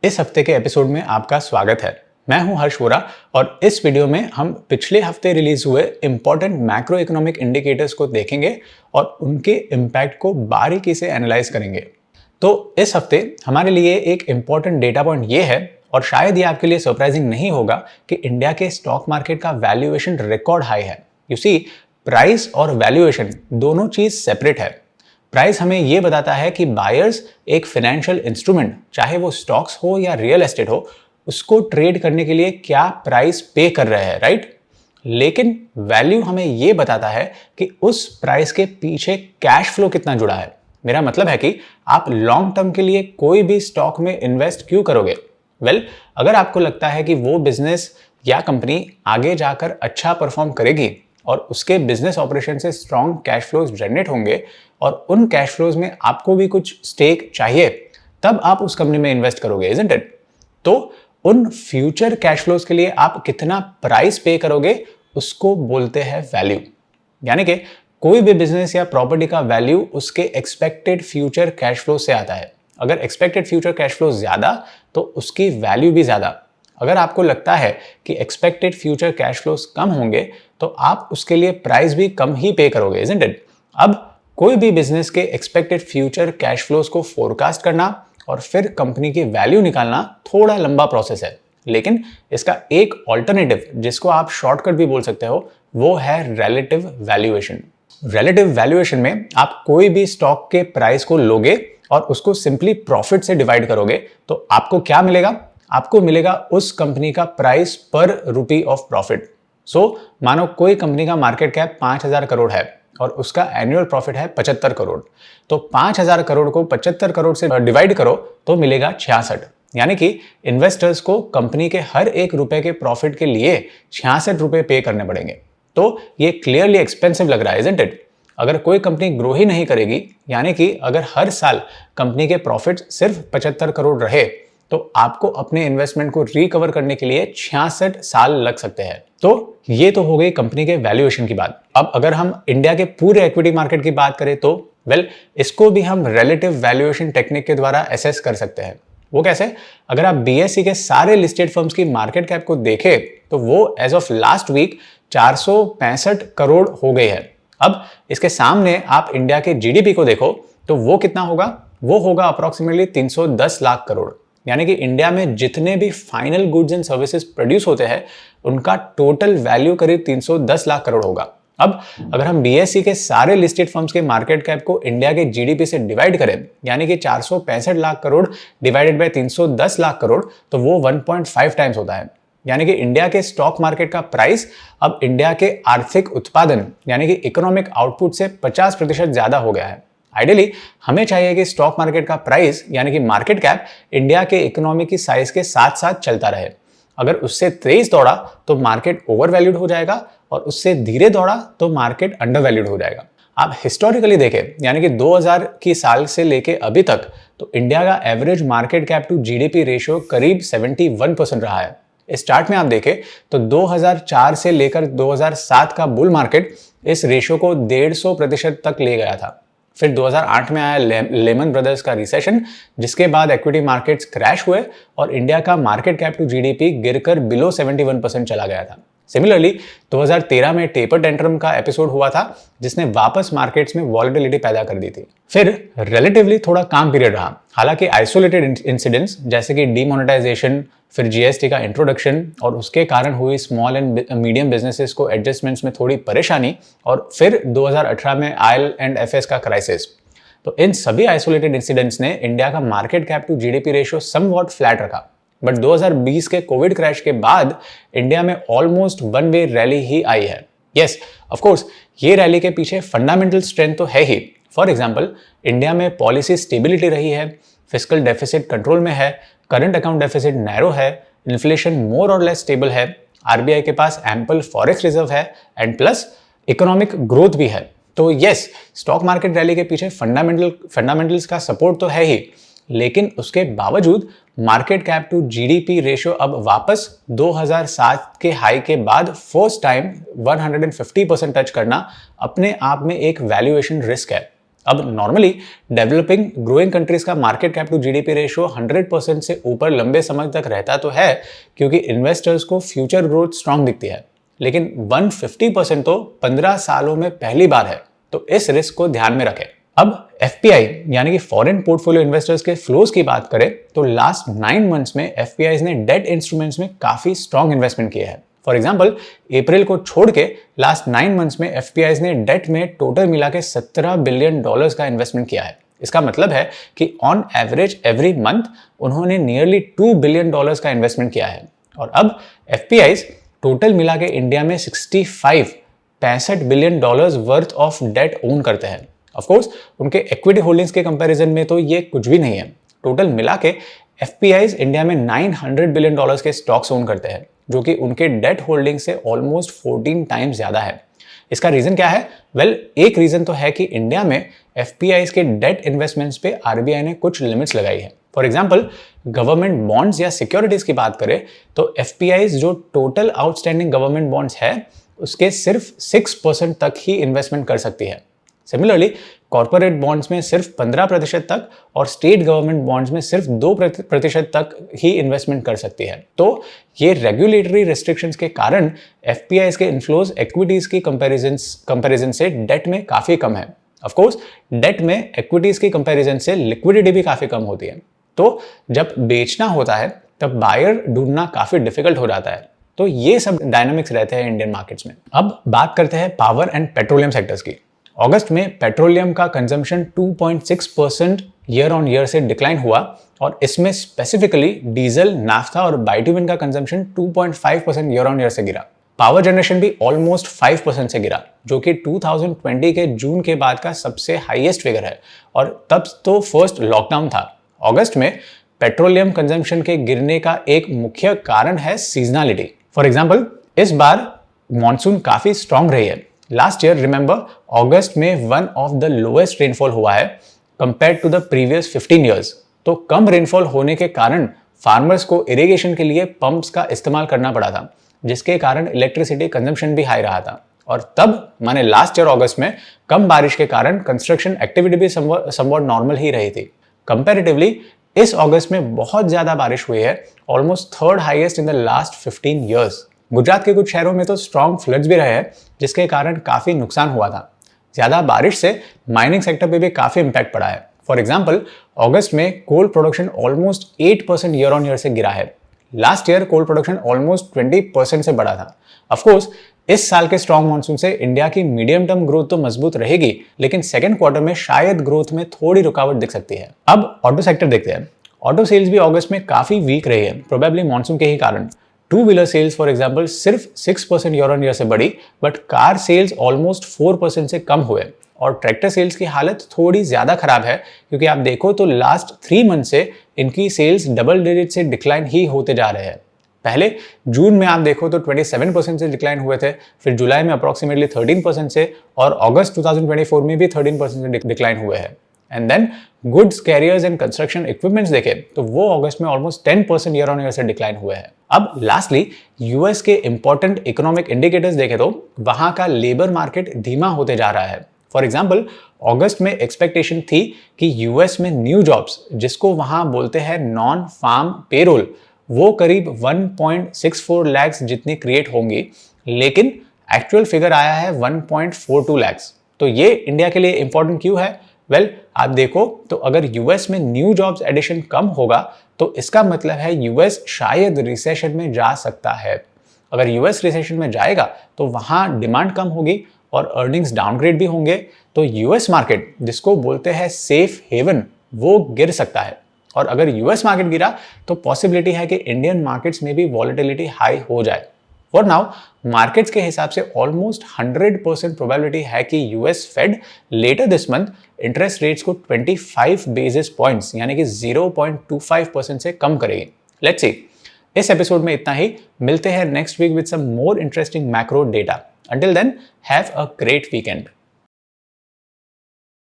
इस हफ्ते के एपिसोड में आपका स्वागत है। मैं हूं हर्ष वोरा और इस वीडियो में हम पिछले हफ्ते रिलीज हुए इंपॉर्टेंट मैक्रो इकोनॉमिक इंडिकेटर्स को देखेंगे और उनके इम्पैक्ट को बारीकी से एनालाइज करेंगे। तो इस हफ्ते हमारे लिए एक इंपॉर्टेंट डेटा पॉइंट ये है, और शायद ये आपके लिए सरप्राइजिंग नहीं होगा, कि इंडिया के स्टॉक मार्केट का वैल्यूएशन रिकॉर्ड हाई है। यू सी, प्राइस और वैल्यूएशन दोनों चीज सेपरेट है। प्राइस हमें यह बताता है कि बायर्स एक फाइनेंशियल इंस्ट्रूमेंट, चाहे वो स्टॉक्स हो या रियल एस्टेट हो, उसको ट्रेड करने के लिए क्या प्राइस पे कर रहे हैं, राइट? लेकिन वैल्यू हमें यह बताता है कि उस प्राइस के पीछे कैश फ्लो कितना जुड़ा है। मेरा मतलब है कि आप लॉन्ग टर्म के लिए कोई भी स्टॉक में इन्वेस्ट क्यों करोगे? अगर आपको लगता है कि वो बिजनेस या कंपनी आगे जाकर अच्छा परफॉर्म करेगी और उसके बिजनेस ऑपरेशन से स्ट्रॉन्ग कैश फ्लोज जनरेट होंगे और उन कैश फ्लोज में आपको भी कुछ स्टेक चाहिए, तब आप उस कंपनी में इन्वेस्ट करोगे, इजंट इट? तो उन फ्यूचर कैश फ्लोज के लिए आप कितना प्राइस पे करोगे, उसको बोलते हैं वैल्यू। यानी कि कोई भी बिजनेस या प्रॉपर्टी का वैल्यू उसके एक्सपेक्टेड फ्यूचर कैश फ्लो से आता है। अगर एक्सपेक्टेड फ्यूचर कैश फ्लो ज्यादा तो उसकी वैल्यू भी ज्यादा। अगर आपको लगता है कि एक्सपेक्टेड फ्यूचर कैश फ्लोज कम होंगे तो आप उसके लिए प्राइस भी कम ही पे करोगे, इजंट इट? अब कोई भी बिजनेस के एक्सपेक्टेड फ्यूचर कैश फ्लोज को फोरकास्ट करना और फिर कंपनी की वैल्यू निकालना थोड़ा लंबा प्रोसेस है, लेकिन इसका एक ऑल्टरनेटिव, जिसको आप शॉर्टकट भी बोल सकते हो, वो है रिलेटिव वैल्यूएशन। रिलेटिव वैल्यूएशन में आप कोई भी स्टॉक के प्राइस को लोगे और उसको सिंपली प्रॉफिट से डिवाइड करोगे, तो आपको क्या मिलेगा? आपको मिलेगा उस कंपनी का प्राइस पर रुपी ऑफ प्रॉफिट। मानो कोई कंपनी का मार्केट कैप 5,000 करोड़ है और उसका एनुअल प्रॉफिट है 75 करोड़, तो 5,000 करोड़ को 75 करोड़ से डिवाइड करो तो मिलेगा 66। यानी कि इन्वेस्टर्स को कंपनी के हर एक रुपए के प्रॉफिट के लिए 66 रुपए पे करने पड़ेंगे। तो ये क्लियरली एक्सपेंसिव लग रहा है, इजंट इट? अगर कोई कंपनी ग्रो ही नहीं करेगी, यानी कि अगर हर साल कंपनी के प्रॉफिट सिर्फ 75 करोड़ रहे, तो आपको अपने इन्वेस्टमेंट को रिकवर करने के लिए 66 साल लग सकते हैं। तो ये तो हो गई कंपनी के वैल्यूएशन की बात। अब अगर हम इंडिया के पूरे इक्विटी मार्केट की बात करें तो इसको भी हम रिलेटिव वैल्यूएशन टेक्निक के द्वारा असेस कर सकते हैं। वो कैसे? अगर आप बीएसई के सारे लिस्टेड फर्म्स की मार्केट कैप को देखें तो वो as of last week 465 crore हो गई है। अब इसके सामने आप इंडिया के जीडीपी को देखो तो वो कितना होगा? वो होगा अप्रोक्सीमेटली 310 लाख करोड़। यानी कि इंडिया में जितने भी final goods and services produce होते हैं उनका टोटल वैल्यू करीब 310 लाख करोड़ होगा। अब अगर हम बीएसई के सारे लिस्टेड फर्म्स के मार्केट कैप को इंडिया के जीडीपी से डिवाइड करें, यानी कि 465 लाख करोड़ डिवाइडेड बाय 310 लाख करोड़, तो वो 1.5 टाइम्स होता है। यानी कि इंडिया के स्टॉक मार्केट का प्राइस अब इंडिया के आर्थिक उत्पादन यानी कि इकोनॉमिक आउटपुट से 50% ज्यादा हो गया है। आइडियली हमें चाहिए कि स्टॉक मार्केट का प्राइस यानी कि मार्केट कैप इंडिया के इकोनॉमी की साइज के साथ साथ चलता रहे। अगर उससे तेज दौड़ा तो मार्केट ओवर वैल्यूड हो जाएगा और उससे धीरे दौड़ा तो मार्केट अंडर वैल्यूड हो जाएगा। आप हिस्टोरिकली देखें, यानी कि 2000 की साल से लेके अभी तक, तो इंडिया का average market cap to GDP ratio करीब 71% रहा है। इस चार्ट में आप देखें तो 2004 से लेकर 2007 का बुल मार्केट इस रेशियो को 150% तक ले गया था। फिर 2008 में आया लेमन ब्रदर्स का रिसेशन, जिसके बाद इक्विटी मार्केट्स क्रैश हुए और इंडिया का मार्केट कैप टू जीडीपी गिरकर बिलो 71% चला गया था। सिमिलरली 2013 में टेपर टेंट्रम का एपिसोड हुआ था, जिसने वापस मार्केट्स में वॉलेटिलिटी पैदा कर दी थी। फिर रिलेटिवली थोड़ा काम पीरियड रहा। हालांकि आइसोलेटेड इंसिडेंट्स जैसे कि डीमोनेटाइजेशन, फिर जीएसटी का इंट्रोडक्शन और उसके कारण हुई स्मॉल एंड मीडियम बिजनेसेस को एडजस्टमेंट्स में थोड़ी परेशानी, और फिर 2018 में IL&FS का क्राइसिस, तो इन सभी आइसोलेटेड इंसिडेंट्स ने इंडिया का market cap to GDP ratio somewhat flat रखा। बट 2020 के कोविड क्रैश के बाद इंडिया में ऑलमोस्ट वन वे रैली ही आई है। यस, ऑफ कोर्स ये रैली के पीछे फंडामेंटल स्ट्रेंथ तो है ही। फॉर एग्जांपल, इंडिया में पॉलिसी स्टेबिलिटी रही है, फिस्कल डेफिसिट कंट्रोल में है, करंट अकाउंट डेफिसिट नैरो है, इन्फ्लेशन मोर और लेस स्टेबल है, आरबीआई के पास एम्पल फॉरेक्स रिजर्व है एंड प्लस इकोनॉमिक ग्रोथ भी है। तो यस, स्टॉक मार्केट रैली के पीछे फंडामेंटल्स का सपोर्ट तो है ही, लेकिन उसके बावजूद market cap to GDP ratio अब वापस 2007 के हाई के बाद फर्स्ट टाइम 150% टच करना अपने आप में एक वैल्यूएशन रिस्क है। अब नॉर्मली डेवलपिंग ग्रोइंग कंट्रीज का market cap to GDP ratio 100% से ऊपर लंबे समय तक रहता तो है, क्योंकि इन्वेस्टर्स को फ्यूचर ग्रोथ स्ट्रांग दिखती है, लेकिन 150% तो 15 सालों में पहली बार है, तो इस रिस्क को ध्यान में रखें। अब FPI यानी कि फॉरेन पोर्टफोलियो इन्वेस्टर्स के फ्लोज की बात करें तो लास्ट 9 मंथ्स में FPIs ने डेट इंस्ट्रूमेंट्स में काफी स्ट्रांग इन्वेस्टमेंट किए हैं। फॉर एग्जांपल अप्रैल को छोड़ के लास्ट 9 मंथ्स में FPIs ने डेट में टोटल मिला के $17 बिलियन का इन्वेस्टमेंट किया है। इसका मतलब है कि ऑन एवरेज एवरी मंथ उन्होंने नियरली $2 बिलियन का इन्वेस्टमेंट किया है। और अब FPIs टोटल मिला के इंडिया में 65 billion worth of debt own करते हैं। ऑफ कोर्स उनके इक्विटी होल्डिंग्स के कंपैरिजन में तो ये कुछ भी नहीं है। टोटल मिला के FPIs इंडिया में $900 बिलियन के स्टॉक्स ओन करते हैं, जो कि उनके डेट होल्डिंग से ऑलमोस्ट 14 टाइम्स ज्यादा है। इसका रीजन क्या है? एक रीजन तो है कि इंडिया में FPIs के डेट इन्वेस्टमेंट्स पे RBI ने कुछ लिमिट्स लगाई है। फॉर एग्जाम्पल गवर्नमेंट बॉन्ड्स या सिक्योरिटीज की बात करें तो FPIs जो टोटल आउटस्टैंडिंग गवर्नमेंट बॉन्ड्स है उसके सिर्फ 6% तक ही इन्वेस्टमेंट कर सकती है। सिमिलरली कॉर्पोरेट बॉन्ड्स में सिर्फ 15% तक और स्टेट गवर्नमेंट बॉन्ड्स में सिर्फ 2% तक ही इन्वेस्टमेंट कर सकती है। तो ये रेगुलेटरी रेस्ट्रिक्शंस के कारण FPIs के इन्फ्लोज इक्विटीज की कंपैरिजन से डेट में काफी कम है। ऑफ कोर्स डेट में इक्विटीज की कंपैरिजन से लिक्विडिटी भी काफी कम होती है, तो जब बेचना होता है तब बायर ढूंढना काफी डिफिकल्ट हो जाता है। तो ये सब डायनामिक्स रहते हैं इंडियन मार्केट्स में। अब बात करते हैं पावर एंड पेट्रोलियम सेक्टर्स की। अगस्त में पेट्रोलियम का कंजम्पशन 2.6% ईयर ऑन ईयर से डिक्लाइन हुआ और इसमें स्पेसिफिकली डीजल, नाफ्था और बाइटुमेन का कंजम्पशन 2.5% ईयर ऑन ईयर से गिरा। पावर जनरेशन भी ऑलमोस्ट 5% से गिरा, जो कि 2020 के जून के बाद का सबसे हाईएस्ट फिगर है और तब तो फर्स्ट लॉकडाउन था। अगस्त में पेट्रोलियम कंजम्पशन के गिरने का एक मुख्य कारण है सीजनलिटी। फॉर एग्जाम्पल इस बार मॉनसून काफी स्ट्रांग रही है। लास्ट ईयर रिमेंबर अगस्त में one of the lowest rainfall हुआ है compared to the previous 15 years. तो कम रेनफॉल होने के कारण फार्मर्स को इरिगेशन के लिए पंप्स का इस्तेमाल करना पड़ा था, जिसके कारण इलेक्ट्रिसिटी कंजम्पशन भी हाई रहा था। और तब माने लास्ट ईयर अगस्त में कम बारिश के कारण कंस्ट्रक्शन एक्टिविटी भी समवॉट नॉर्मल ही रही थी। कंपैरेटिवली इस अगस्त में बहुत ज्यादा बारिश हुई है, almost third highest in the last 15 years. Gujarat के कुछ शहरों में तो स्ट्रॉन्ग फ्लड्स भी रहे हैं, जिसके कारण काफी नुकसान हुआ था। ज्यादा बारिश से माइनिंग सेक्टर पे भी काफी इंपैक्ट पड़ा है। फॉर एग्जांपल अगस्त में coal production almost 8% year on year से गिरा है। Last year coal production almost 20% से बढ़ा था। ऑफ कोर्स इस साल के स्ट्रॉन्ग मॉनसून से इंडिया की मीडियम टर्म ग्रोथ तो मजबूत रहेगी, लेकिन सेकंड क्वार्टर में शायद ग्रोथ में थोड़ी रुकावट दिख सकती है। अब ऑटो सेक्टर देखते हैं। ऑटो सेल्स भी अगस्त में काफी वीक रही है, प्रोबेबली मॉनसून के ही कारण। Two wheeler sales for example सिर्फ 6% ईयर ऑन ईयर से बढ़ी, बट कार सेल्स ऑलमोस्ट 4% से कम हुए। और ट्रैक्टर सेल्स की हालत थोड़ी ज्यादा खराब है, क्योंकि आप देखो तो लास्ट 3 मंथ से इनकी सेल्स डबल डिजिट से डिक्लाइन ही होते जा रहे हैं। पहले जून में आप देखो तो 27% से डिक्लाइन हुए थे, फिर जुलाई में अप्रोक्सीमेटली 13% से और अगस्त 2024 में भी 13% से डिक्लाइन हुए हैं। And then goods, carriers and construction equipments देखे तो वो अगस्त में ऑलमोस्ट 10% ईयर ऑन ईयर से डिक्लाइन हुए हैं। अब लास्टली यूएस के इंपॉर्टेंट इकोनॉमिक इंडिकेटर्स देखे तो वहां का लेबर मार्केट धीमा होते जा रहा है। फॉर एग्जाम्पल अगस्त में एक्सपेक्टेशन थी कि यूएस में न्यू जॉब्स, जिसको वहां बोलते हैं नॉन फार्म पेरोल, वो करीब 1.64 लाख जितनी क्रिएट होंगी, लेकिन एक्चुअल फिगर आया है 1.42 लाख। तो ये इंडिया के लिए इंपॉर्टेंट क्यों है? आप देखो तो अगर यूएस में न्यू जॉब्स एडिशन कम होगा तो इसका मतलब है यूएस शायद रिसेशन में जा सकता है। अगर यूएस रिसेशन में जाएगा तो वहां डिमांड कम होगी और अर्निंग्स डाउनग्रेड भी होंगे, तो यूएस मार्केट, जिसको बोलते हैं सेफ हेवन, वो गिर सकता है। और अगर यूएस मार्केट गिरा तो पॉसिबिलिटी है कि इंडियन मार्केट्स में भी वॉलेटिलिटी हाई हो जाए। फॉर नाउ मार्केट्स के हिसाब से ऑलमोस्ट 100% प्रोबेबिलिटी है कि US Fed later this month interest rates को 25 बेसिस पॉइंट्स यानी कि 0.25% से कम करेगी। Let's see. इस एपिसोड में इतना ही। मिलते हैं next week with some more interesting macro data. Until then have a great weekend.